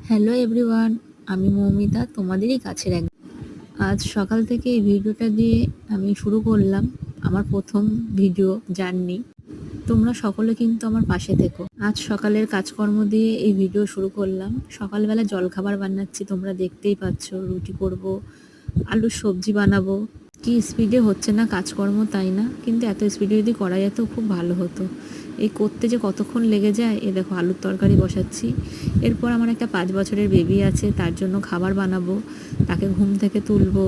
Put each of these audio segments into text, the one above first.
Hello everyone, আমি মৌমিতা, তোমাদেরই কাছের এক। আজ সকাল থেকে এই ভিডিওটা দিয়ে আমি শুরু করলাম আমার প্রথম ভিডিও জার্নি। তোমরা সকলে কিন্তু আমার পাশে থেকো। আজ সকালের কাজকর্ম দিয়ে এই ভিডিও শুরু করলাম। সকালবেলা জলখাবার বানাচ্ছি, তোমরা দেখতেই পাচ্ছ। রুটি করব, আলুর সবজি বানাবো। কি স্পিডে হচ্ছে না কাজকর্ম, তাই না? কিন্তু এত স্পিডে যদি করা যেত খুব ভালো হতো। এই করতে যে কতক্ষণ লেগে যায়। এ দেখো আলুর তরকারি বসাচ্ছি। এরপর আমার একটা 5 বছরের বেবি আছে, তার জন্য খাবার বানাবো, তাকে ঘুম থেকে তুলবো।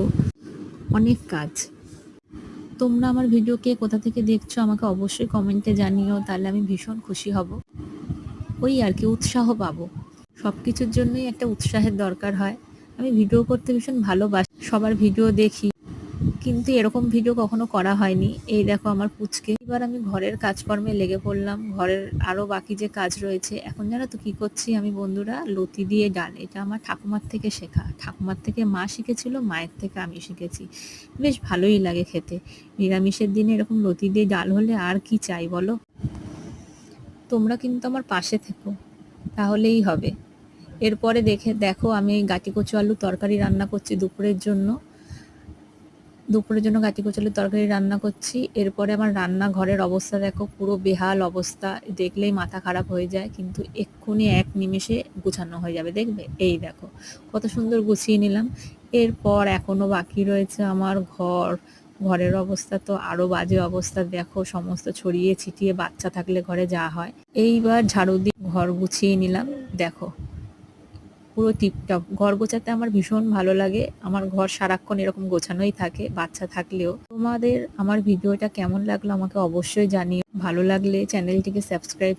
অনেক কাজ। তোমরা আমার ভিডিও কে কোথা থেকে দেখছো আমাকে অবশ্যই কমেন্টে জানিও, তাহলে আমি ভীষণ খুশি হব। ওই আর কি, উৎসাহ পাবো। সব কিছুর জন্যই একটা উৎসাহের দরকার হয়। আমি ভিডিও করতে ভীষণ ভালোবাসি, সবার ভিডিও দেখি, কিন্তু এরকম ভিডিও কখনো করা হয়নি। এই দেখো আমার পুচকে। এবার আমি ঘরের কাজকর্মে লেগে পড়লাম। ঘরের আরো বাকি যে কাজ রয়েছে। এখন জানো তো কি করছি আমি বন্ধুরা? লতি দিয়ে ডাল। এটা আমার ঠাকুমার থেকে শেখা। ঠাকুমার থেকে মা শিখেছিল, মায়ের থেকে আমি শিখেছি। বেশ ভালোই লাগে খেতে। নিরামিষের দিনে এরকম লতি দিয়ে ডাল হলে আর কি চাই বলো? তোমরা কিন্তু আমার পাশে থেকো, তাহলেই হবে। এরপরে দেখো আমি গাটি কচু আলু তরকারি রান্না করছি দুপুরের জন্য গাটি কচুর তরকারি রান্না করছি। এরপরে আমার রান্নাঘরের অবস্থা দেখো, পুরো বেহাল অবস্থা। দেখলেই মাথা খারাপ হয়ে যায়, কিন্তু এক্ষুনি এক নিমেষে গুছানো হয়ে যাবে, দেখবে। এই দেখো কত সুন্দর গুছিয়ে নিলাম। এরপর এখনো বাকি রয়েছে আমার ঘরের অবস্থা তো আরো বাজে অবস্থা। দেখো সমস্ত ছড়িয়ে ছিটিয়ে, বাচ্চা থাকলে ঘরে যা হয়। এইবার ঝাড়ু দিয়ে ঘর গুছিয়ে নিলাম। দেখো পুরো টিপটপ। ঘর গোছাতে আমার ভীষণ ভালো লাগে। আমার ঘর সারাক্ষণ এরকম গোছানোই থাকে, বাচ্চা থাকলেও। তোমাদের আমার ভিডিওটা কেমন লাগলো আমাকে অবশ্যই জানিও। ভালো লাগলে চ্যানেলটিকে সাবস্ক্রাইব